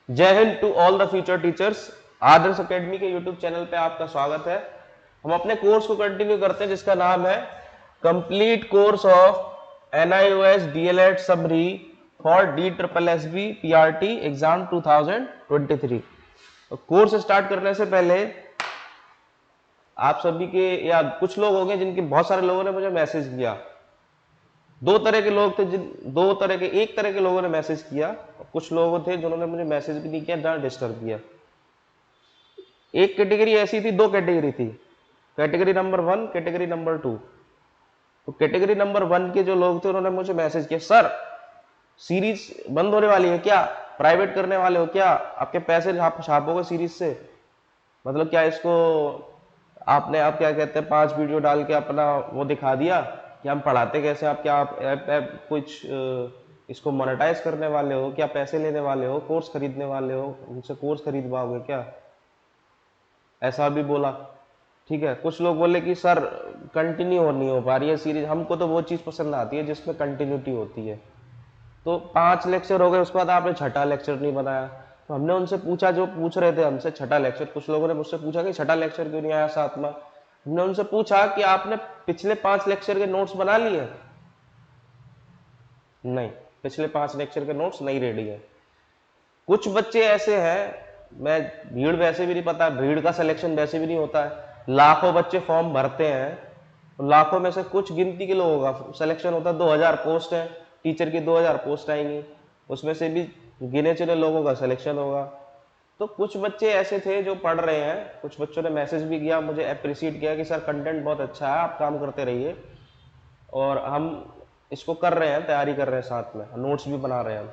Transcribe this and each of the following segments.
जय Hind to all the future teachers. Adarsh Academy के YouTube channel पे आपका स्वागत है। हम अपने कोर्स को कंटिन्यू करते हैं जिसका नाम है complete course of NIOS DLED summary for DSSB PRT exam 2023। तो कोर्स स्टार्ट करने से पहले आप सभी के या कुछ लोग होंगे जिनके बहुत सारे लोगों ने मुझे मैसेज किया। दो तरह के लोग थे एक तरह के लोगों ने मैसेज किया, कुछ लोग थे जिन्होंने मुझे मैसेज भी नहीं किया, ना डिस्टर्ब किया। एक कैटेगरी ऐसी थी, दो कैटेगरी थी, कैटेगरी नंबर 1, कैटेगरी नंबर 2। तो कैटेगरी नंबर 1 के जो लोग थे उन्होंने मुझे मैसेज किया, सर सीरीज बंद होने वाली है क्या, प्राइवेट करने वाले हो क्या, आपके पैसे छापोगे सीरीज से, मतलब क्या इसको आपने आप क्या कहते हैं 5 वीडियो डाल के अपना वो दिखा दिया कि हम पढ़ाते कैसे, आप क्या आप ऐप कुछ इसको मोनेटाइज करने वाले हो क्या, पैसे लेने वाले हो, कोर्स खरीदने वाले हो, उनसे कोर्स खरीदवाओगे क्या, ऐसा भी बोला। ठीक है, कुछ लोग बोले कि सर कंटिन्यू नहीं हो पा रही है सीरीज, हमको तो वो चीज़ पसंद आती है जिसमें कंटिन्यूटी होती है। तो 5 लेक्चर हो गए, उसके बाद आपने छठा लेक्चर नहीं बनाया। तो हमने उनसे पूछा, जो पूछ रहे थे हमसे छठा लेक्चर, कुछ लोगों ने मुझसे पूछा कि छठा लेक्चर क्यों नहीं आया साथ में। हमने उनसे पूछा कि आपने पिछले 5 लेक्चर के नोट्स बना लिए? नहीं, पिछले 5 लेक्चर के नोट्स नहीं रेडी है। कुछ बच्चे ऐसे हैं, मैं भीड़ वैसे भी नहीं पता, भीड़ का सिलेक्शन वैसे भी नहीं होता है, लाखों बच्चे फॉर्म भरते हैं, तो लाखों में से कुछ गिनती के लोगों का सिलेक्शन होता है। 2000 पोस्ट है, टीचर की 2000 पोस्ट आएंगी, उसमें से भी गिने चुने लोगों का सिलेक्शन होगा। तो कुछ बच्चे ऐसे थे जो पढ़ रहे हैं, कुछ बच्चों ने मैसेज भी किया, मुझे अप्रिशिएट किया कि सर कंटेंट बहुत अच्छा है, आप काम करते रहिए, और हम इसको कर रहे हैं, तैयारी कर रहे हैं, साथ में नोट्स भी बना रहे हैं हम।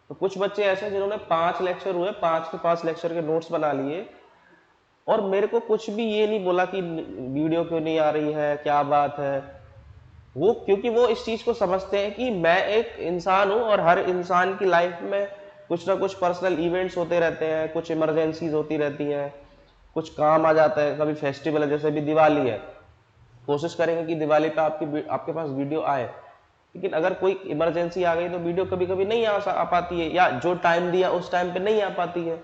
तो कुछ बच्चे ऐसे हैं जिन्होंने 5 लेक्चर हुए, 5 के 5 लेक्चर के नोट्स बना लिए, और मेरे को कुछ भी ये नहीं बोला कि वीडियो क्यों नहीं आ रही है, क्या बात है। वो क्योंकि वो इस चीज को समझते हैं कि मैं एक इंसान हूं, और हर इंसान की लाइफ में कुछ ना कुछ पर्सनल इवेंट्स होते रहते हैं, कुछ इमरजेंसीज होती रहती हैं, कुछ काम आ जाता है, कभी फेस्टिवल है, जैसे भी दिवाली है, कोशिश करेंगे कि दिवाली पे आपके पास वीडियो आए। लेकिन अगर कोई इमरजेंसी आ गई तो वीडियो कभी कभी नहीं आ पाती है, या जो टाइम दिया उस टाइम पे नहीं आ पाती है।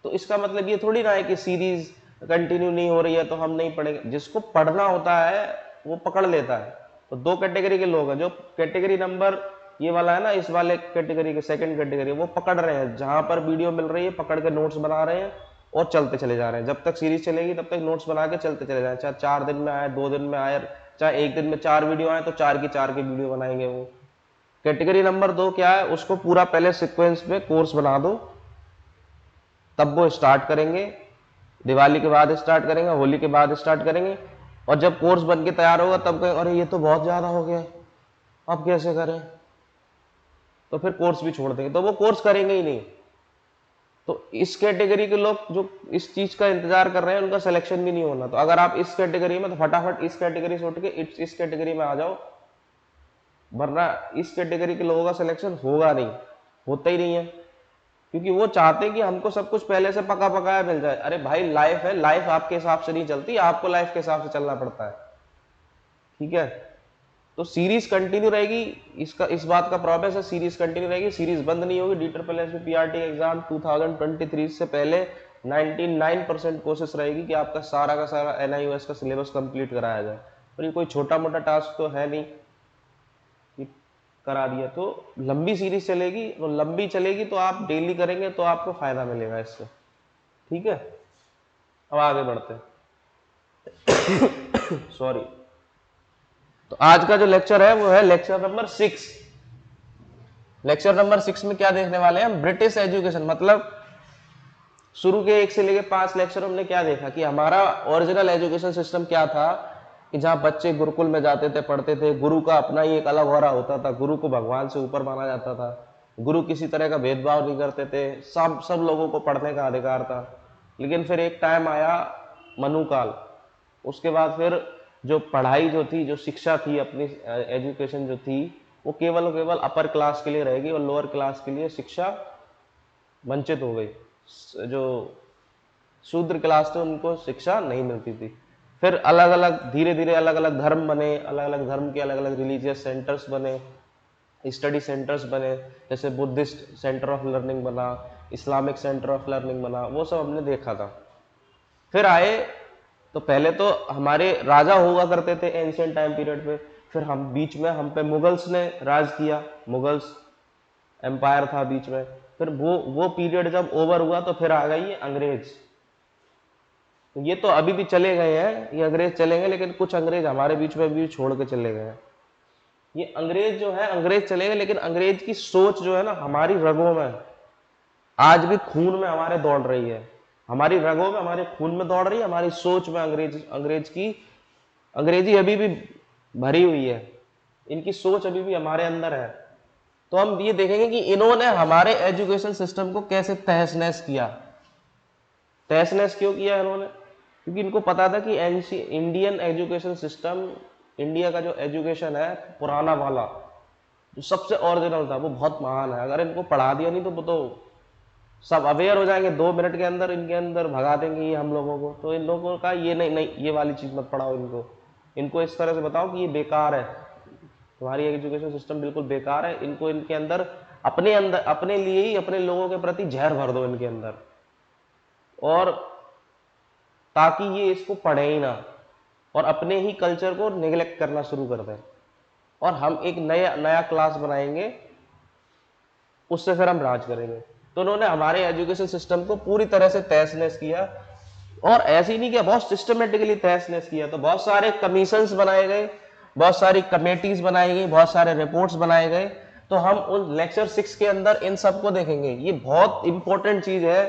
तो इसका मतलब ये थोड़ी ना है कि सीरीज कंटिन्यू नहीं हो रही है तो हम नहीं पढ़ेंगे। जिसको पढ़ना होता है वो पकड़ लेता है। तो दो कैटेगरी के लोग हैं, जो कैटेगरी नंबर ये वाला है ना, इस वाले कैटेगरी के सेकंड कैटेगरी, वो पकड़ रहे हैं, जहां पर वीडियो मिल रही है पकड़ के नोट्स बना रहे हैं और चलते चले जा रहे हैं। जब तक सीरीज चलेगी तब तक नोट्स बना के चलते चले जाए, चाहे 4 दिन में आए, 2 दिन में आए, चाहे एक दिन में 4 वीडियो आए, तो 4 की वीडियो बनाएंगे वो। कैटेगरी नंबर 2 क्या है, उसको पूरा पहले सीक्वेंस में कोर्स बना दो, तब वो स्टार्ट करेंगे, दिवाली के बाद स्टार्ट करेंगे, होली के बाद स्टार्ट करेंगे, और जब कोर्स बन के तैयार होगा तब कहेंगे अरे ये तो बहुत ज्यादा हो गया, अब कैसे करें, तो फिर कोर्स भी छोड़ देंगे, तो वो कोर्स करेंगे ही नहीं। तो इस कैटेगरी के लोग जो इस चीज का इंतजार कर रहे हैं उनका सिलेक्शन भी नहीं होना। तो अगर आप इस कैटेगरी में, तो फटाफट इस कैटेगरी से उठ के इस कैटेगरी में आ जाओ, वरना इस कैटेगरी के लोगों का सिलेक्शन होगा नहीं, होता ही नहीं है। क्योंकि वो चाहते हैं कि हमको सब कुछ पहले से पका पकाया मिल जाए। अरे भाई लाइफ है, लाइफ आपके हिसाब से नहीं चलती, आपको लाइफ के हिसाब से चलना पड़ता है। ठीक है, तो सीरीज कंटिन्यू रहेगी, इसका इस बात का प्रॉमिस है, सीरीज कंटिन्यू रहेगी, सीरीज बंद नहीं होगी। DSSB PRT एग्जाम 2023 से पहले 99% कोशिश रहेगी कि आपका सारा का सारा NIOS का सिलेबस कंप्लीट कराया जाए। और ये कोई छोटा मोटा टास्क तो है नहीं कि करा दिया। तो लंबी सीरीज चलेगी, तो लंबी चलेगी तो आप डेली करेंगे तो आपको फायदा मिलेगा इससे। ठीक है, अब आगे बढ़ते हैं। सॉरी। तो आज का जो लेक्चर है वो है लेक्चर नंबर 6। लेक्चर नंबर 6 में क्या देखने वाले हैं हम, ब्रिटिश एजुकेशन। मतलब शुरू के 1 से लेके 5 लेक्चर हमने क्या देखा कि हमारा ओरिजिनल एजुकेशन सिस्टम क्या था, कि जहाँ बच्चे गुरुकुल में जाते थे, पढ़ते थे, गुरु का अपना ही एक अलग ऑरा होता था, गुरु को भगवान से ऊपर माना जाता था, गुरु किसी तरह का भेदभाव नहीं करते थे, सब लोगों को पढ़ने का अधिकार था। लेकिन फिर एक टाइम आया मनुकाल, उसके बाद फिर जो पढ़ाई जो थी, जो शिक्षा थी, अपनी एजुकेशन जो थी, वो केवल अपर क्लास के लिए रहेगी और लोअर क्लास के लिए शिक्षा वंचित हो गई। जो शूद्र क्लास थे उनको शिक्षा नहीं मिलती थी। फिर धीरे धीरे अलग अलग धर्म बने, अलग अलग धर्म के अलग अलग रिलीजियस सेंटर्स बने, स्टडी सेंटर्स बने, जैसे बुद्धिस्ट सेंटर ऑफ लर्निंग बना, इस्लामिक सेंटर ऑफ लर्निंग बना, वो सब हमने देखा था। फिर आए तो पहले तो हमारे राजा हुआ करते थे एंशियंट टाइम पीरियड पे, फिर हम बीच में हम पे मुगल्स ने राज किया, मुगल्स एम्पायर था बीच में। फिर वो पीरियड जब ओवर हुआ तो फिर आ गई अंग्रेज। ये तो अभी भी चले गए हैं, ये अंग्रेज चले गए, लेकिन कुछ अंग्रेज हमारे बीच में भी छोड़ के चले गए हैं। ये अंग्रेज जो है, अंग्रेज चले गए, लेकिन अंग्रेज की सोच जो है ना हमारी रगों में आज भी खून में हमारे दौड़ रही है, हमारी रगों में हमारे खून में दौड़ रही है, हमारी सोच में अंग्रेजी अभी भी भरी हुई है, इनकी सोच अभी भी हमारे अंदर है। तो हम ये देखेंगे कि इन्होंने हमारे एजुकेशन सिस्टम को कैसे तहस नहस किया। तहस नहस क्यों किया इन्होंने? क्योंकि इनको पता था कि इंडियन एजुकेशन सिस्टम, इंडिया का जो एजुकेशन है पुराना वाला जो सबसे ओरिजिनल था, वो बहुत महान है। अगर इनको पढ़ा दिया नहीं तो वो तो सब अवेयर हो जाएंगे, 2 मिनट के अंदर इनके अंदर भगा देंगे ये हम लोगों को। तो इन लोगों का ये नहीं, ये वाली चीज मत पढ़ाओ इनको इस तरह से बताओ कि ये बेकार है, तुम्हारी एजुकेशन सिस्टम बिल्कुल बेकार है। इनको इनके अंदर अपने लिए ही अपने लोगों के प्रति जहर भर दो इनके अंदर, और ताकि ये इसको पढ़े ही ना और अपने ही कल्चर को निगलेक्ट करना शुरू कर दें। और हम एक नया क्लास बनाएंगे, उससे फिर हम राज करेंगे। तो उन्होंने हमारे एजुकेशन सिस्टम को पूरी तरह से तहस नहस किया, और ऐसे ही नहीं किया, बहुत सिस्टमेटिकली तहस नहस किया। तो बहुत सारे कमीशंस बनाए गए, बहुत सारी कमेटीज बनाई गई, बहुत सारे रिपोर्ट्स बनाए गए। तो हम उन लेक्चर 6 के अंदर इन सबको देखेंगे। ये बहुत इंपॉर्टेंट चीज है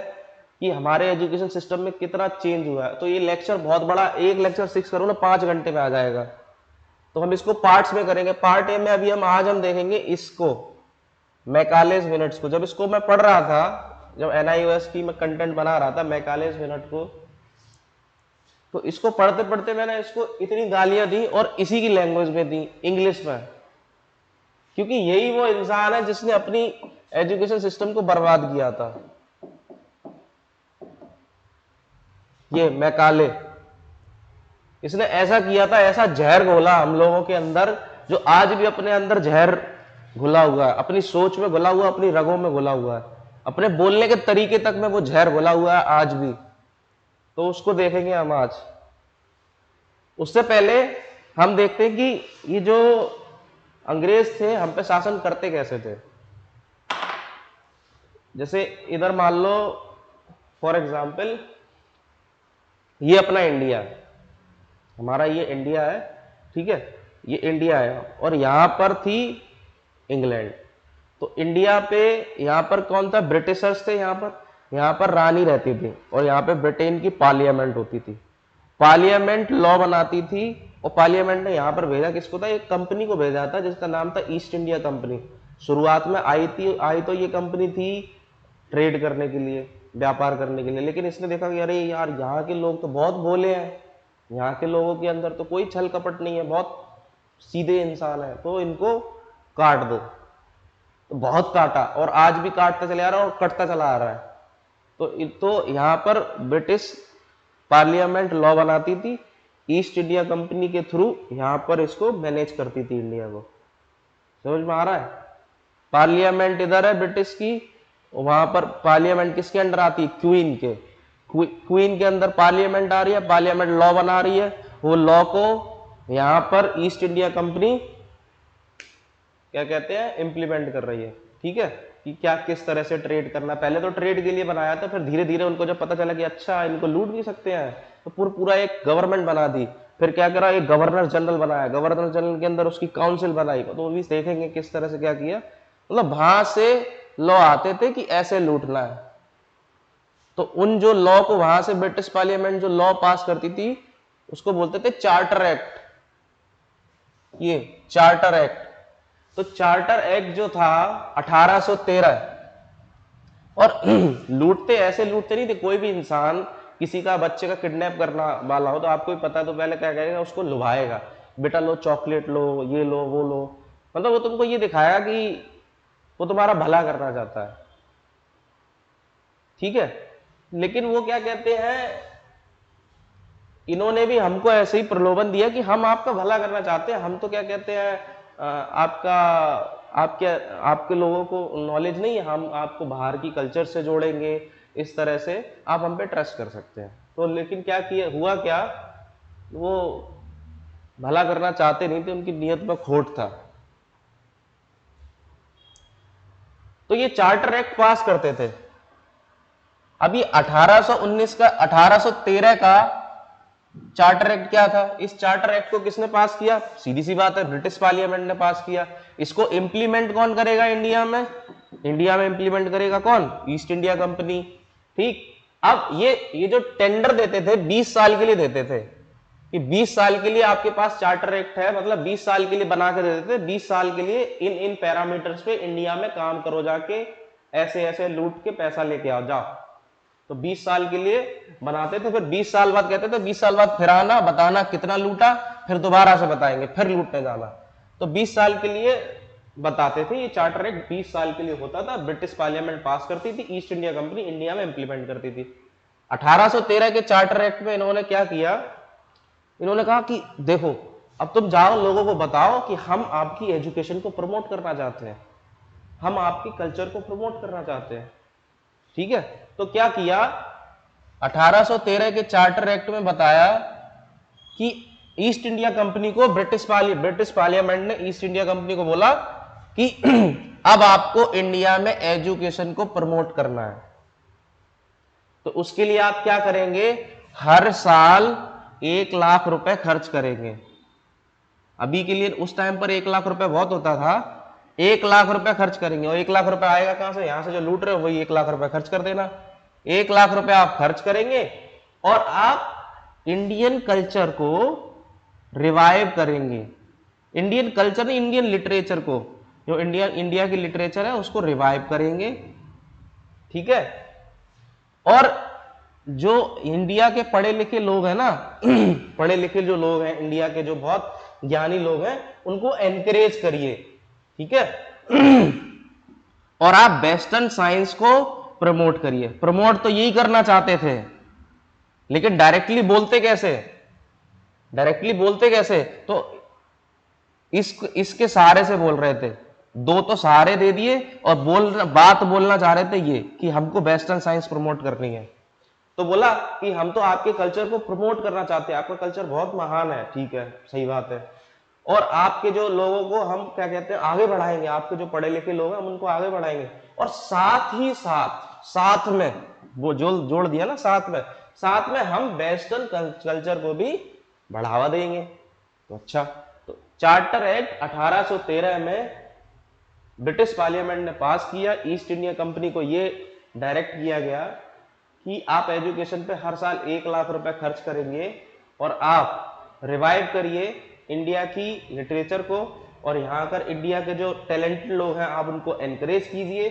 कि हमारे एजुकेशन सिस्टम में कितना चेंज हुआ है। तो ये लेक्चर बहुत बड़ा, एक लेक्चर 6 करो ना 5 घंटे में आ जाएगा। तो हम इसको पार्ट्स में करेंगे। पार्ट ए में अभी आज हम देखेंगे इसको, मैकालेज मिनट्स को। जब इसको मैं पढ़ रहा था, जब NIOST में कंटेंट बना रहा था मैकालेज मिनट को, तो इसको पढ़ते पढ़ते मैंने इसको इतनी गालियां दी, और इसी की लैंग्वेज में दी, इंग्लिश में, क्योंकि यही वो इंसान है जिसने अपनी एजुकेशन सिस्टम को बर्बाद किया था। ये मैकाले, इसने ऐसा किया था, ऐसा जहर घोला हम लोगों के अंदर, जो आज भी अपने अंदर जहर घुला हुआ है, अपनी सोच में घुला हुआ, अपनी रगों में घुला हुआ है, अपने बोलने के तरीके तक में वो जहर घुला हुआ है आज भी। तो उसको देखेंगे हम आज। उससे पहले हम देखते हैं कि ये जो अंग्रेज थे हम पे शासन करते कैसे थे। जैसे इधर मान लो फॉर एग्जाम्पल, ये अपना इंडिया है, हमारा ये इंडिया है, ठीक है, ये इंडिया है, और यहां पर थी इंग्लैंड। तो इंडिया पे यहां पर कौन था? ब्रिटिशर्स थे। यहां पर रानी रहती थी, और यहां पे ब्रिटेन की पार्लियामेंट होती थी। पार्लियामेंट लॉ बनाती थी, और पार्लियामेंट ने यहां पर भेजा किसको था? एक कंपनी को भेजा था जिसका नाम था ईस्ट इंडिया कंपनी। शुरुआत में आई तो ये कंपनी थी ट्रेड करने के लिए, व्यापार करने के लिए, लेकिन इसने देखा कि अरे यार यहाँ के लोग तो बहुत भोले हैं, यहाँ के लोगों के अंदर तो कोई छल कपट नहीं है, बहुत सीधे इंसान है, तो इनको काट दो। तो बहुत काटा, और आज भी काटता चला आ रहा है और कटता चला आ रहा है। तो यहाँ पर ब्रिटिश पार्लियामेंट लॉ बनाती थी, ईस्ट इंडिया कंपनी के थ्रू यहाँ पर इसको मैनेज करती थी इंडिया को। समझ में आ रहा है? पार्लियामेंट इधर है ब्रिटिश की, वहां पर पार्लियामेंट किसके अंडर आती है? क्वीन के। क्वीन के अंदर पार्लियामेंट आ रही है, पार्लियामेंट लॉ बना रही है, वो लॉ को यहां पर ईस्ट इंडिया कंपनी क्या कहते हैं, इंप्लीमेंट कर रही है। ठीक है, कि क्या किस तरह से ट्रेड करना। पहले तो ट्रेड के लिए बनाया था, फिर धीरे धीरे उनको जब पता चला कि अच्छा इनको लूट भी सकते हैं, तो पूरा एक गवर्नमेंट बना दी। फिर क्या करा, एक गवर्नर जनरल बनाया, गवर्नर जनरल के अंदर उसकी काउंसिल बनाई। तो वो भी देखेंगे किस तरह से क्या किया। मतलब वहां से लॉ आते थे कि ऐसे लूटना है। तो उन जो लॉ को वहां से ब्रिटिश पार्लियामेंट जो लॉ पास करती थी उसको बोलते थे चार्टर एक्ट। ये चार्टर एक्ट। तो चार्टर एक्ट जो था 1813, और लूटते ऐसे लूटते नहीं थे। कोई भी इंसान किसी का बच्चे का किडनैप करना वाला हो तो आपको भी पता है, तो पहले क्या करेगा, उसको लुभाएगा, बेटा लो चॉकलेट लो, ये लो वो लो। मतलब वो तुमको ये दिखाएगा कि वो तुम्हारा भला करना चाहता है। ठीक है, लेकिन वो क्या कहते हैं, इन्होंने भी हमको ऐसे ही प्रलोभन दिया कि हम आपका भला करना चाहते हैं। हम तो क्या कहते हैं, आपका आपके आपके लोगों को नॉलेज नहीं है, हम आपको बाहर की कल्चर से जोड़ेंगे, इस तरह से आप हम पे ट्रस्ट कर सकते हैं। तो लेकिन क्या किया, हुआ क्या, वो भला करना चाहते नहीं थे, उनकी नीयत में खोट था। तो ये चार्टर एक्ट पास करते थे। अभी 1819 का 1813 का चार्टर एक्ट क्या था? इस चार्टर एक्ट को किसने पास किया? सीधी सी बात है, ब्रिटिश पार्लियामेंट ने पास किया। इसको इंप्लीमेंट कौन करेगा इंडिया में? इंडिया में इंप्लीमेंट करेगा कौन? East India company. ठीक, अब ये जो टेंडर देते थे 20 साल के लिए देते थे कि 20 साल के लिए आपके पास चार्टर एक्ट है, मतलब 20 साल के लिए बना के देते थे, 20 साल के लिए इन इन पैरामीटर्स पे इंडिया में काम करो, जाके ऐसे ऐसे लूट के पैसा लेके आओ जाओ। तो 20 साल के लिए बनाते थे, फिर 20 साल बाद कहते थे 20 साल बाद फिर आना, बताना कितना लूटा, फिर दोबारा से बताएंगे, फिर लूटने जाना। तो 20 साल के लिए बताते थे। ये चार्टर एक्ट 20 साल के लिए होता था, ब्रिटिश पार्लियामेंट पास करती थी, ईस्ट इंडिया कंपनी इंडिया में इंप्लीमेंट करती थी। 1813 के चार्टर एक्ट में इन्होंने क्या किया, इन्होंने कहा कि देखो अब तुम जाओ, लोगों को बताओ कि हम आपकी एजुकेशन को प्रमोट करना चाहते हैं, हम आपकी कल्चर को प्रमोट करना चाहते हैं। ठीक है, तो क्या किया, 1813 के चार्टर एक्ट में बताया कि ईस्ट इंडिया कंपनी को ब्रिटिश पार्लियामेंट ने ईस्ट इंडिया कंपनी को बोला कि अब आपको इंडिया में एजुकेशन को प्रमोट करना है। तो उसके लिए आप क्या करेंगे, हर साल 1 लाख रुपए खर्च करेंगे। अभी के लिए उस टाइम पर 1 लाख रुपए बहुत होता था। 1 लाख रुपए खर्च करेंगे, और 1 लाख रुपए आएगा कहां से? यहां से जो लूट रहे हो वही 1 लाख रुपए खर्च कर देना। 1 लाख रुपए आप खर्च करेंगे और आप इंडियन कल्चर को रिवाइव करेंगे। इंडियन कल्चर नहीं, इंडियन लिटरेचर को, जो इंडिया की लिटरेचर है उसको रिवाइव करेंगे। ठीक है, और जो इंडिया के पढ़े लिखे लोग हैं ना पढ़े लिखे जो लोग हैं इंडिया के, जो बहुत ज्ञानी लोग हैं, उनको एनकरेज करिए। ठीक है और आप वेस्टर्न साइंस को प्रमोट करिए। प्रमोट तो यही करना चाहते थे, लेकिन डायरेक्टली बोलते कैसे? तो इसके सहारे से बोल रहे थे। दो तो सहारे दे दिए और बात बोलना चाह रहे थे ये कि हमको वेस्टर्न साइंस प्रमोट करनी है। तो बोला कि हम तो आपके कल्चर को प्रमोट करना चाहते हैं, आपका कल्चर बहुत महान है। ठीक है, सही बात है, और आपके जो लोगों को हम क्या कहते हैं, आगे बढ़ाएंगे, आपके जो पढ़े लिखे लोग हैं हम उनको आगे बढ़ाएंगे, और साथ ही साथ में वो जोड़ दिया ना, साथ में हम वेस्टर्न कल्चर को भी बढ़ावा देंगे। तो अच्छा, तो चार्टर एक्ट 1813 में ब्रिटिश पार्लियामेंट ने पास किया। ईस्ट इंडिया कंपनी को ये डायरेक्ट किया गया कि आप एजुकेशन पे हर साल 1 लाख रुपए खर्च करेंगे और आप रिवाइव करिए इंडिया की लिटरेचर को, और यहाँ कर इंडिया के जो टैलेंटेड लोग हैं आप उनको एनकरेज कीजिए,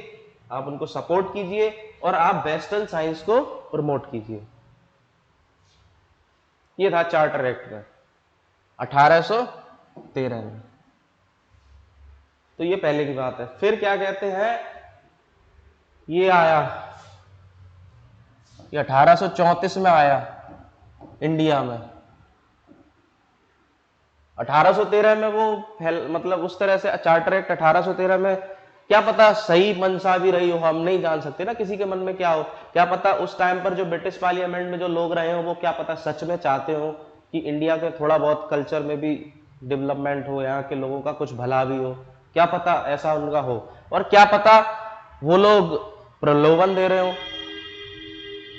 आप उनको सपोर्ट कीजिए, और आप वेस्टर्न साइंस को प्रमोट कीजिए। ये था चार्टर एक्ट में 1813 में। तो ये पहले की बात है। फिर क्या कहते हैं, ये आया, ये 1834 में आया इंडिया में। 1813 में वो मतलब उस तरह से चार्टर एक्ट 1813 में, क्या पता सही मंशा भी रही हो, हम नहीं जान सकते ना किसी के मन में क्या हो। क्या पता उस टाइम पर जो ब्रिटिश पार्लियामेंट में जो लोग रहे हो वो क्या पता सच में चाहते हो कि इंडिया के थोड़ा बहुत कल्चर में भी डेवलपमेंट हो, यहाँ के लोगों का कुछ भला भी हो, क्या पता ऐसा उनका हो। और क्या पता वो लोग प्रलोभन दे रहे हो,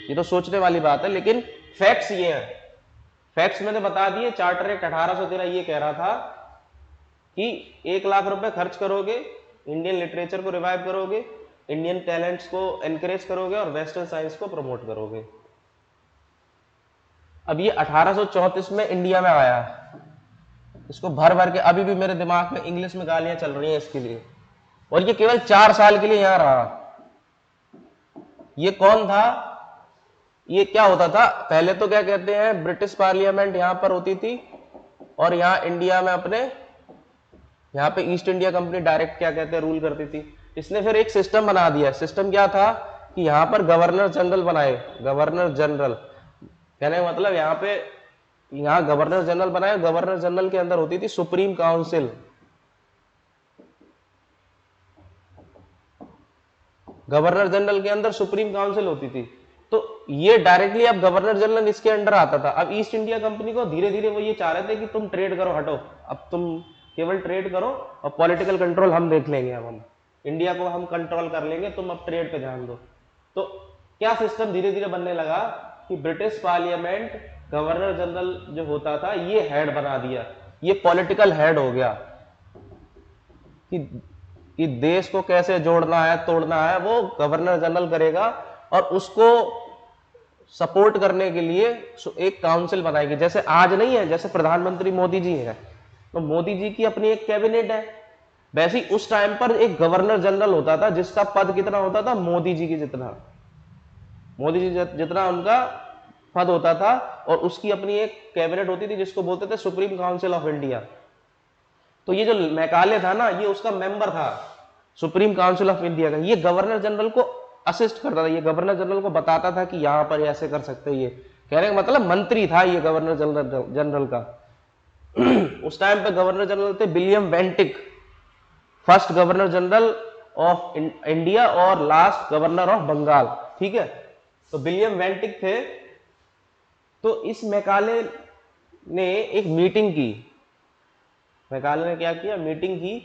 ये तो सोचने वाली बात है। लेकिन फैक्ट्स ये हैं, फैक्ट्स मैंने बता दिए। चार्टर एक्ट 1813 ये कह रहा था कि 1 लाख रुपए खर्च करोगे, इंडियन लिटरेचर को रिवाइव करोगे, इंडियन टैलेंट्स को एनकरेज करोगे और वेस्टर्न साइंस को प्रमोट करोगे। अब ये 1834 में इंडिया में आया, इसको भर भर के अभी भी मेरे दिमाग में इंग्लिश में गालियां चल रही हैं इसके लिए, और ये केवल 4 साल के लिए यहां रहा। ये कौन था, ये क्या होता था पहले, तो क्या कहते हैं, ब्रिटिश पार्लियामेंट यहां पर होती थी, और यहां इंडिया में अपने यहां पे ईस्ट इंडिया कंपनी डायरेक्ट क्या कहते हैं रूल करती थी। इसने फिर एक सिस्टम बना दिया। सिस्टम क्या था कि यहां पर गवर्नर जनरल बनाए, गवर्नर जनरल कहने का मतलब यहां गवर्नर जनरल बनाए। गवर्नर जनरल के अंदर होती थी सुप्रीम काउंसिल, गवर्नर जनरल के अंदर सुप्रीम काउंसिल होती थी, तो ये डायरेक्टली अब गवर्नर जनरल इसके अंडर आता था। अब ईस्ट इंडिया कंपनी को धीरे धीरे वो ये चाह रहे थे कि तुम ट्रेड करो, हटो, अब तुम केवल ट्रेड करो और पॉलिटिकल कंट्रोल हम देख लेंगे, अब हम इंडिया को हम कंट्रोल कर लेंगे, तुम अब ट्रेड पे ध्यान दो। तो क्या सिस्टम धीरे धीरे बनने लगा कि ब्रिटिश पार्लियामेंट गवर्नर जनरल जो होता था ये हेड बना दिया, ये पॉलिटिकल हेड हो गया कि देश को कैसे जोड़ना है तोड़ना है वो गवर्नर जनरल करेगा, और उसको सपोर्ट करने के लिए एक काउंसिल बनाएगी। जैसे आज नहीं है, जैसे प्रधानमंत्री मोदी जी है तो मोदी जी की अपनी एक कैबिनेट है, वैसे ही उस टाइम पर एक गवर्नर जनरल होता था जिसका पद कितना होता था, मोदी जी की जितना, मोदी जी जितना उनका पद होता था, और उसकी अपनी एक कैबिनेट होती थी जिसको बोलते थे सुप्रीम काउंसिल ऑफ इंडिया। तो ये जो मैकाले था ना, ये उसका मेंबर था सुप्रीम काउंसिल ऑफ इंडिया का। ये गवर्नर जनरल को असिस्ट करता था, ये गवर्नर जनरल को बताता था कि यहां पर ऐसे कर सकते हैं। ये कहने का मतलब मंत्री था ये गवर्नर जनरल का। उस टाइम पे गवर्नर जनरल थे William Bentinck, first governor general of India और लास्ट गवर्नर ऑफ बंगाल, ठीक है। तो विलियम बेंटिक थे। तो इस मैकाले ने एक मीटिंग की, मैकाले ने क्या किया, मीटिंग की,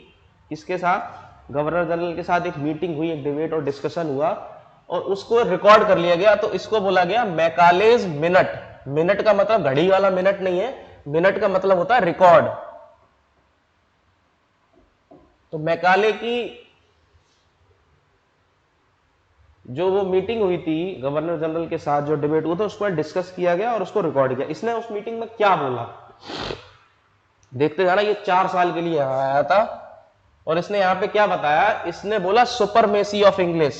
इसके साथ गवर्नर जनरल के साथ एक मीटिंग हुई, एक डिबेट और डिस्कशन हुआ, और उसको रिकॉर्ड कर लिया गया। तो इसको बोला गया मैकालेज मिनट। मिनट का मतलब घड़ी वाला मिनट नहीं है, मिनट का मतलब होता है रिकॉर्ड। तो मैकाले की जो वो मीटिंग हुई थी गवर्नर जनरल के साथ, जो डिबेट हुआ था, उसको डिस्कस किया गया और उसको रिकॉर्ड किया। इसने उस मीटिंग में क्या बोला देखते जाना। ये 4 साल के लिए यहां आया था और इसने यहां पे क्या बताया, इसने बोला सुपरमेसी ऑफ इंग्लिश।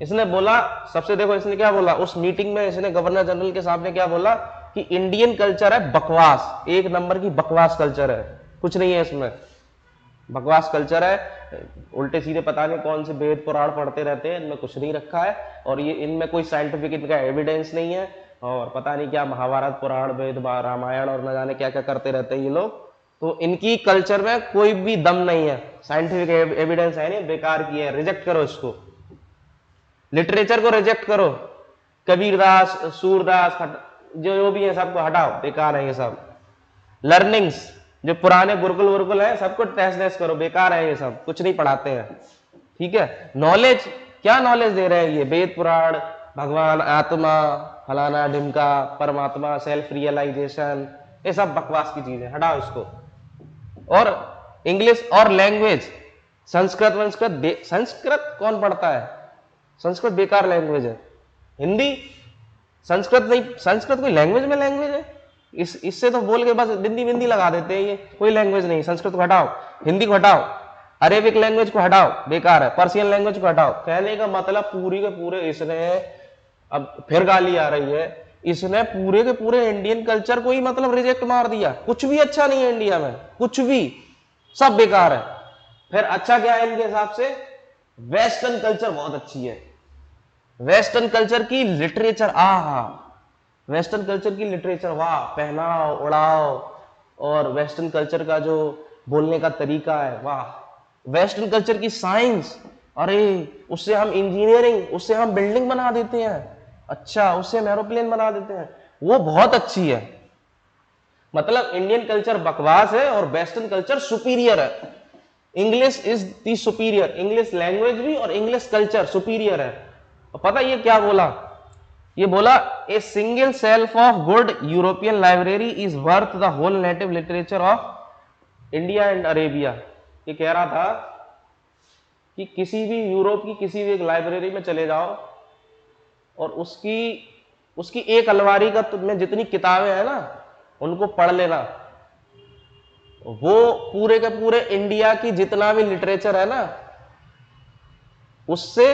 इसने बोला, सबसे देखो इसने क्या बोला उस मीटिंग में, इसने गवर्नर जनरल के सामने क्या बोला कि इंडियन कल्चर है बकवास, एक नंबर की बकवास कल्चर है, कुछ नहीं है इसमें, बकवास कल्चर है, उल्टे सीधे पता नहीं कौन से वेद पुराण पढ़ते रहते हैं, इनमें कुछ नहीं रखा है, और ये इनमें कोई साइंटिफिक इनका एविडेंस नहीं है, और पता नहीं क्या महाभारत पुराण वेद रामायण और न जाने क्या क्या करते रहते हैं ये लोग। तो इनकी कल्चर में कोई भी दम नहीं है, साइंटिफिक एविडेंस है नहीं, बेकार की है, रिजेक्ट करो इसको, लिटरेचर को रिजेक्ट करो, कबीरदास सूरदास जो भी है सबको हटाओ, बेकार है ये सब। लर्निंग्स जो पुराने गुरुकुल वुरुकुल है सबको तहस नहस करो, बेकार है ये सब, कुछ नहीं पढ़ाते हैं, ठीक है। नॉलेज, क्या नॉलेज दे रहे हैं ये, वेद पुराण, भगवान, आत्मा, फलाना ढिमका, परमात्मा, सेल्फ रियलाइजेशन, ये सब बकवास की चीजें, हटाओ इसको। और इंग्लिश और लैंग्वेज, संस्कृत संस्कृत कौन पढ़ता है, संस्कृत बेकार लैंग्वेज है। हिंदी, संस्कृत नहीं, संस्कृत कोई लैंग्वेज में लैंग्वेज है, इससे तो बोल के बस बिंदी बिंदी लगा देते हैं, ये कोई लैंग्वेज नहीं। संस्कृत को हटाओ, हिंदी को हटाओ, अरेबिक लैंग्वेज को हटाओ, बेकार है, पर्शियन लैंग्वेज को हटाओ। कहने का मतलब पूरी के पूरे इसने, अब फिर गाली आ रही है, इसने पूरे के पूरे इंडियन कल्चर को ही मतलब रिजेक्ट मार दिया, कुछ भी अच्छा नहीं है इंडिया में, कुछ भी, सब बेकार है। फिर अच्छा क्या है इनके हिसाब से, वेस्टर्न कल्चर बहुत अच्छी है, वेस्टर्न कल्चर की लिटरेचर, आहा, वेस्टर्न कल्चर की लिटरेचर, वाह, पहनाओ उड़ाओ, और वेस्टर्न कल्चर का जो बोलने का तरीका है, वाह, वेस्टर्न कल्चर की साइंस, अरे उससे हम इंजीनियरिंग, उससे हम बिल्डिंग बना देते हैं, अच्छा उससे हम एरोप्लेन बना देते हैं, वो बहुत अच्छी है। मतलब इंडियन कल्चर बकवास है और वेस्टर्न कल्चर सुपीरियर है। English is the superior, English language भी और इंग्लिश कल्चर सुपीरियर है। और पता ये क्या बोला, ये बोला a single shelf of good European library is worth the whole native literature of India and Arabia. ये कह रहा था कि किसी भी यूरोप की किसी भी एक लाइब्रेरी में चले जाओ और उसकी एक अलमारी का में जितनी किताबें हैं ना उनको पढ़ लेना, वो पूरे के पूरे इंडिया की जितना भी लिटरेचर है ना उससे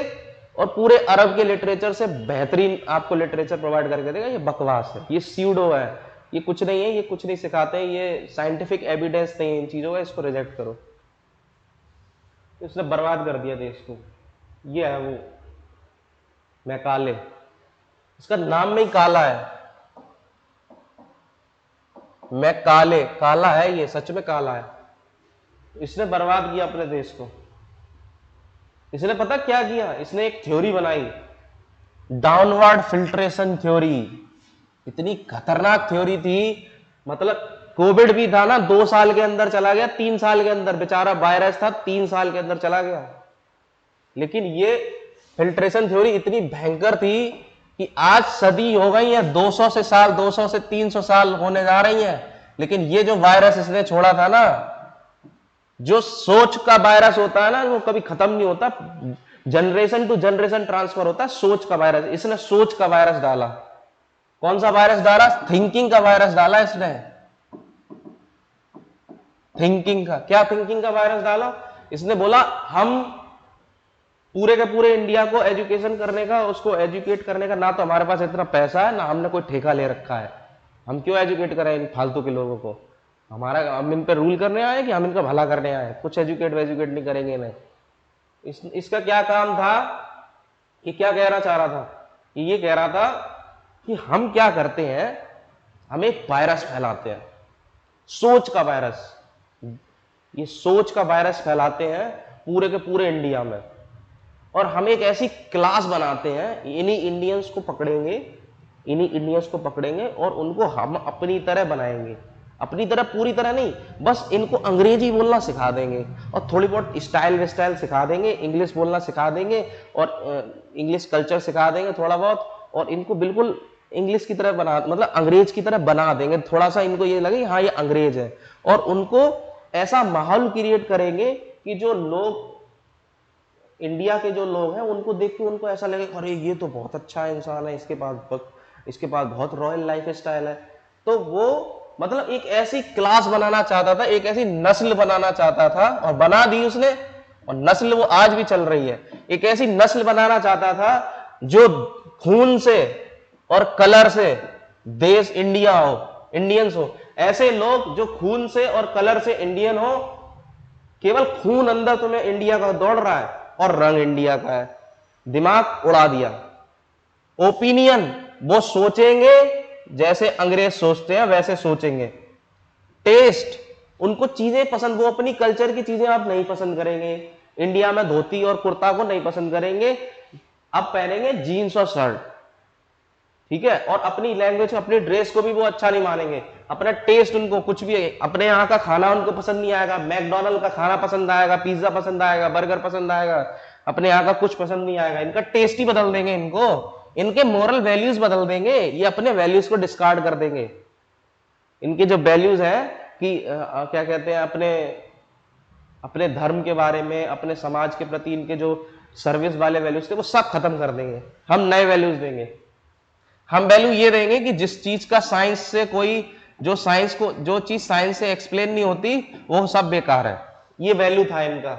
और पूरे अरब के लिटरेचर से बेहतरीन आपको लिटरेचर प्रोवाइड करके देगा। ये बकवास है, ये स्यूडो है, ये कुछ नहीं है, ये कुछ नहीं सिखाते हैं, ये साइंटिफिक एविडेंस नहीं है इन चीजों का, इसको रिजेक्ट करो। इसने बर्बाद कर दिया देश को। ये है वो मैकाले, इसका नाम में ही काला है, मैकाले, काला है ये, सच में काला है। इसने बर्बाद किया अपने देश को। इसने पता क्या किया, इसने एक थ्योरी बनाई, डाउनवर्ड फिल्ट्रेशन थ्योरी। इतनी खतरनाक थ्योरी थी, मतलब कोविड भी था ना, 2 साल के अंदर चला गया, 3 साल के अंदर, बेचारा वायरस था, 3 साल के अंदर चला गया। लेकिन ये फिल्ट्रेशन थ्योरी इतनी भयंकर थी कि आज सदी हो गई है, 200 से 300 साल होने जा रही है, लेकिन ये जो वायरस इसने छोड़ा था ना, जो सोच का वायरस होता है ना, वो कभी खत्म नहीं होता, जनरेशन टू जनरेशन ट्रांसफर होता है सोच का वायरस। इसने सोच का वायरस डाला। कौन सा वायरस डाला? थिंकिंग का वायरस डाला इसने। थिंकिंग का क्या? थिंकिंग का वायरस डाला। इसने बोला हम पूरे के पूरे इंडिया को एजुकेशन करने का, उसको एजुकेट करने का, ना तो हमारे पास इतना पैसा है, ना हमने कोई ठेका ले रखा है, हम क्यों एजुकेट करें इन फालतू के लोगों को, हम इन पे रूल करने आए कि हम इनका भला करने आए, कुछ एजुकेट नहीं करेंगे इन्हें। इसका क्या काम था कि क्या कहना चाह रहा था कि ये कह रहा था कि हम क्या करते हैं, हम एक वायरस फैलाते हैं, सोच का वायरस। ये सोच का वायरस फैलाते हैं पूरे के पूरे इंडिया में, और हम एक ऐसी क्लास बनाते हैं, इन्हीं इंडियंस को पकड़ेंगे और उनको हम अपनी तरह बनाएंगे, अपनी तरह पूरी तरह नहीं, बस इनको अंग्रेजी बोलना सिखा देंगे और थोड़ी बहुत स्टाइल सिखा देंगे, इंग्लिश बोलना सिखा देंगे और इंग्लिश कल्चर सिखा देंगे थोड़ा बहुत, और इनको बिल्कुल इंग्लिश की तरह बना, मतलब अंग्रेज की तरह बना देंगे, थोड़ा सा इनको ये लगे हाँ ये अंग्रेज है, और उनको ऐसा माहौल क्रिएट करेंगे कि जो लोग, इंडिया के जो लोग हैं, उनको देख के उनको ऐसा लगे अरे ये तो बहुत अच्छा इंसान है, इसके पास बहुत रॉयल लाइफ स्टाइल है। तो वो मतलब एक ऐसी क्लास बनाना चाहता था, एक ऐसी नस्ल बनाना चाहता था, और बना दी उसने, और नस्ल वो आज भी चल रही है। एक ऐसी नस्ल बनाना चाहता था जो खून से और कलर से देश इंडिया हो, इंडियंस हो, ऐसे लोग जो खून से और कलर से इंडियन हो, केवल खून अंदर तुम्हें इंडिया का दौड़ रहा है और रंग इंडिया का है, दिमाग उड़ा दिया। ओपिनियन, वो सोचेंगे जैसे अंग्रेज सोचते हैं वैसे सोचेंगे। टेस्ट, उनको चीजें पसंद, वो अपनी कल्चर की चीजें आप नहीं पसंद करेंगे, इंडिया में धोती और कुर्ता को नहीं पसंद करेंगे, अब पहनेंगे जीन्स और शर्ट, ठीक है, और अपनी लैंग्वेज, अपनी ड्रेस को भी वो अच्छा नहीं मानेंगे, अपना टेस्ट, उनको कुछ भी, अपने यहाँ का खाना उनको पसंद नहीं आएगा, मैकडोनल्ड का खाना पसंद आएगा, पिज्जा पसंद आएगा, बर्गर पसंद आएगा, अपने यहाँ का कुछ पसंद नहीं आएगा, इनका टेस्ट ही बदल देंगे, इनके मोरल वैल्यूज बदल देंगे, ये अपने वैल्यूज को डिस्कार्ड कर देंगे। इनके जो वैल्यूज है कि क्या कहते हैं, अपने धर्म के बारे में, अपने समाज के प्रति इनके जो सर्विस वाले वैल्यूज थे वो सब खत्म कर देंगे। हम नए वैल्यूज देंगे। हम वैल्यू ये देंगे कि जिस चीज का साइंस से कोई, जो चीज साइंस से एक्सप्लेन नहीं होती वो सब बेकार है, ये वैल्यू था इनका।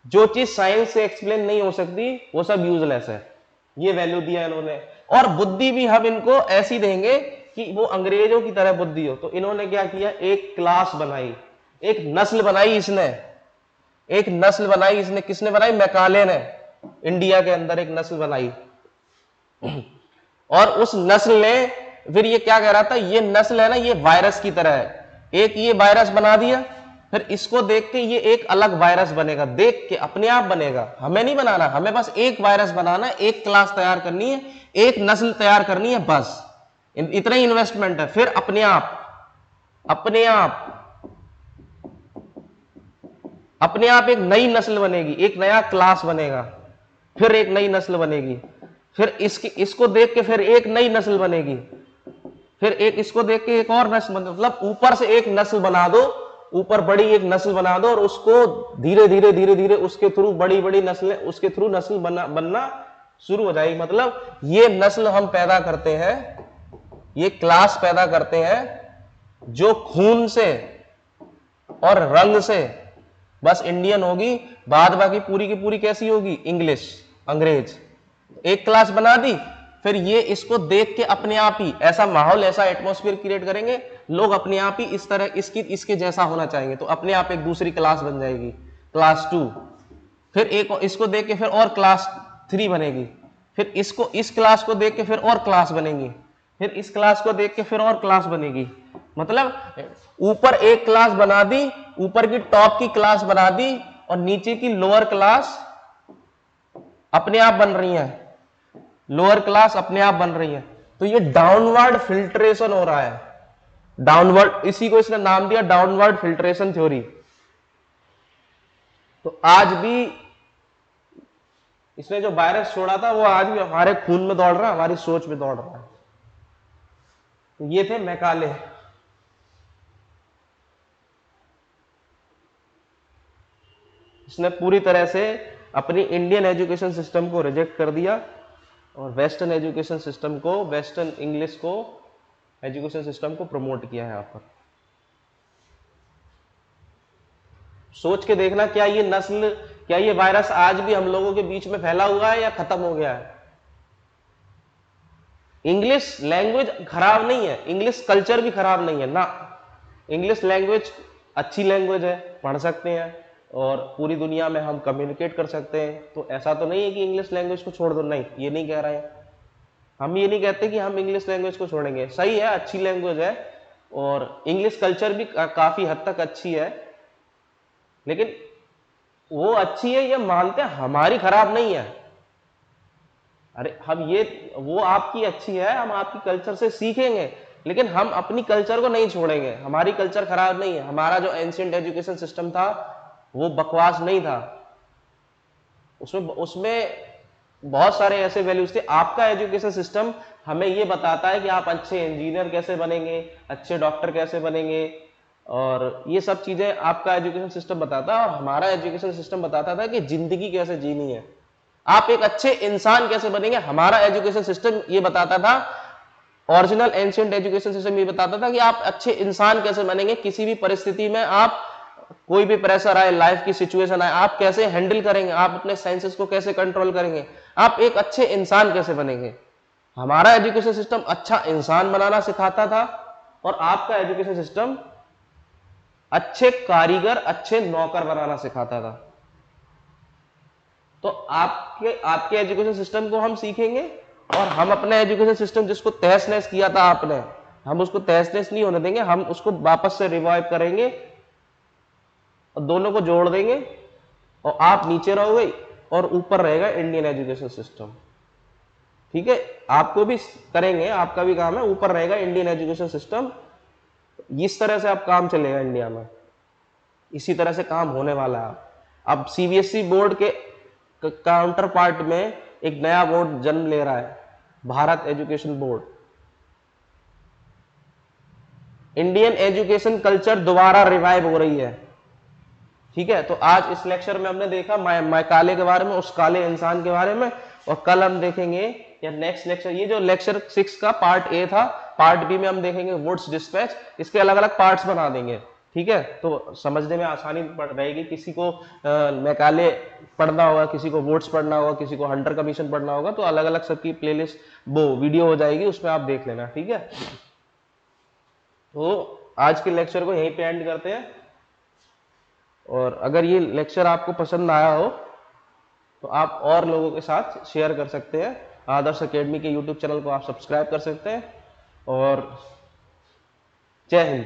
जो चीज साइंस से एक्सप्लेन नहीं हो सकती वो सब यूजलेस है, ये वैल्यू दिया इन्होंने। और बुद्धि भी हम इनको ऐसी देंगे कि वो अंग्रेजों की तरह बुद्धि हो। तो इन्होंने क्या किया, एक क्लास बनाई, एक नस्ल बनाई इसने, एक नस्ल बनाई इसने। किसने बनाई? मैकाले ने इंडिया के अंदर एक नस्ल बनाई। और उस नस्ल ने फिर ये क्या कह रहा था, ये नस्ल है ना, ये वायरस की तरह है। एक ये वायरस बना दिया, फिर इसको देख के ये एक अलग वायरस बनेगा, देख के अपने आप बनेगा। हमें नहीं बनाना, हमें बस एक वायरस बनाना है, एक क्लास तैयार करनी है, एक नस्ल तैयार करनी है, बस इतना ही इन्वेस्टमेंट है। फिर अपने आप एक नई नस्ल बनेगी, एक नया क्लास बनेगा, फिर एक नई नस्ल बनेगी, फिर इसको देख के फिर एक नई नस्ल बनेगी, फिर इसको देख के एक और नस्ल बनेगी। मतलब ऊपर से एक नस्ल बना दो, ऊपर बड़ी एक नस्ल बना दो, और उसको धीरे धीरे उसके थ्रू बड़ी नस्लें, उसके थ्रू नस्ल बनना शुरू हो जाएगी। मतलब ये नस्ल हम पैदा करते हैं, ये क्लास पैदा करते हैं जो खून से और रंग से बस इंडियन होगी, बाद बाकी पूरी की पूरी कैसी होगी, इंग्लिश, अंग्रेज। एक क्लास बना दी, फिर ये इसको देख के अपने आप ही ऐसा माहौल, ऐसा एटमॉस्फेयर क्रिएट करेंगे, लोग अपने आप ही इस तरह इसके जैसा होना चाहेंगे, तो अपने आप एक दूसरी क्लास बन जाएगी, क्लास 2। फिर इसको देख के फिर और क्लास 3 बनेगी, फिर इस क्लास को देख के फिर और क्लास बनेगी, फिर इस क्लास को देख के फिर और क्लास बनेगी। मतलब ऊपर एक क्लास बना दी, ऊपर की टॉप की क्लास बना दी, और नीचे की लोअर क्लास अपने आप बन रही हैं, लोअर क्लास अपने आप बन रही है। तो ये डाउनवर्ड फिल्ट्रेशन हो रहा है, डाउनवर्ड, इसी को इसने नाम दिया डाउनवर्ड फिल्ट्रेशन थ्योरी। तो आज भी इसने जो वायरस छोड़ा था वो आज भी हमारे खून में दौड़ रहा है, हमारी सोच में दौड़ रहा है। तो ये थे मैकाले। इसने पूरी तरह से अपनी इंडियन एजुकेशन सिस्टम को रिजेक्ट कर दिया और वेस्टर्न एजुकेशन सिस्टम को, वेस्टर्न इंग्लिश को, एजुकेशन सिस्टम को प्रमोट किया है यहां पर। सोच के देखना, क्या ये नस्ल, क्या ये वायरस आज भी हम लोगों के बीच में फैला हुआ है या खत्म हो गया है? इंग्लिश लैंग्वेज खराब नहीं है, इंग्लिश कल्चर भी खराब नहीं है ना। इंग्लिश लैंग्वेज अच्छी लैंग्वेज है, पढ़ सकते हैं और पूरी दुनिया में हम कम्युनिकेट कर सकते हैं। तो ऐसा तो नहीं है कि इंग्लिश लैंग्वेज को छोड़ दो, नहीं, ये नहीं कह रहे हैं हम। ये नहीं कहते कि हम इंग्लिश लैंग्वेज को छोड़ेंगे, सही है, अच्छी लैंग्वेज है और इंग्लिश कल्चर भी काफी हद तक अच्छी है, लेकिन वो अच्छी है ये मानते हैं, हमारी खराब नहीं है। अरे हम ये, वो आपकी अच्छी है, हम आपकी कल्चर से सीखेंगे, लेकिन हम अपनी कल्चर को नहीं छोड़ेंगे। हमारी कल्चर खराब नहीं है, हमारा जो एंशिएंट एजुकेशन सिस्टम था वो बकवास नहीं था, उसमें बहुत सारे ऐसे वैल्यूज थे। आपका एजुकेशन सिस्टम हमें ये बताता है कि आप अच्छे इंजीनियर कैसे बनेंगे, अच्छे डॉक्टर कैसे बनेंगे, और ये सब चीजें आपका एजुकेशन सिस्टम बताता है। और हमारा एजुकेशन सिस्टम बताता था कि जिंदगी कैसे जीनी है, आप एक अच्छे इंसान कैसे बनेंगे, हमारा एजुकेशन सिस्टम ये बताता था। ओरिजिनल एंशिएंट एजुकेशन सिस्टम ये बताता था कि आप अच्छे इंसान कैसे बनेंगे, किसी भी परिस्थिति में आप, कोई भी प्रेशर आए, लाइफ की सिचुएशन आए, आप कैसे हैंडल करेंगे, आप अपने सेंसेस को कैसे कंट्रोल करेंगे, आप एक अच्छे इंसान कैसे बनेंगे। हमारा एजुकेशन सिस्टम अच्छा इंसान बनाना सिखाता था और आपका एजुकेशन सिस्टम अच्छे कारीगर, अच्छे नौकर बनाना सिखाता था। तो आपके एजुकेशन सिस्टम को हम सीखेंगे और हम अपने एजुकेशन सिस्टम जिसको तहस नहस किया था आपने, हम उसको तहस नहस नहीं होने देंगे, हम उसको वापस से रिवाइव करेंगे और दोनों को जोड़ देंगे और आप नीचे रहोगे और ऊपर रहेगा इंडियन एजुकेशन सिस्टम। ठीक है, आपको भी करेंगे, आपका भी काम है, ऊपर रहेगा इंडियन एजुकेशन सिस्टम। इस तरह से अब काम चलेगा इंडिया में, इसी तरह से काम होने वाला है। अब सीबीएसई बोर्ड के काउंटर पार्ट में एक नया बोर्ड जन्म ले रहा है, Bharat education board. Indian education culture दोबारा रिवाइव हो रही है। ठीक है, तो आज इस लेक्चर में हमने देखा मैकाले के बारे में, उस काले इंसान के बारे में, और कल हम देखेंगे, या नेक्स्ट लेक्चर, ये जो लेक्चर 6 का पार्ट ए था, पार्ट बी में हम देखेंगे वुड्स डिस्पैच। इसके अलग अलग पार्ट्स बना देंगे। ठीक है, तो समझने में आसानी रहेगी। किसी को मैकाले पढ़ना होगा, किसी को वुड्स पढ़ना होगा, किसी को हंटर कमीशन पढ़ना होगा, तो अलग अलग सबकी प्लेलिस्ट, वो वीडियो हो जाएगी, उसमें आप देख लेना। ठीक है, तो आज के लेक्चर को यहीं पे एंड करते हैं। और अगर ये लेक्चर आपको पसंद आया हो तो आप और लोगों के साथ शेयर कर सकते हैं। आदर्श एकेडमी के यूट्यूब चैनल को आप सब्सक्राइब कर सकते हैं। और जय हिंद।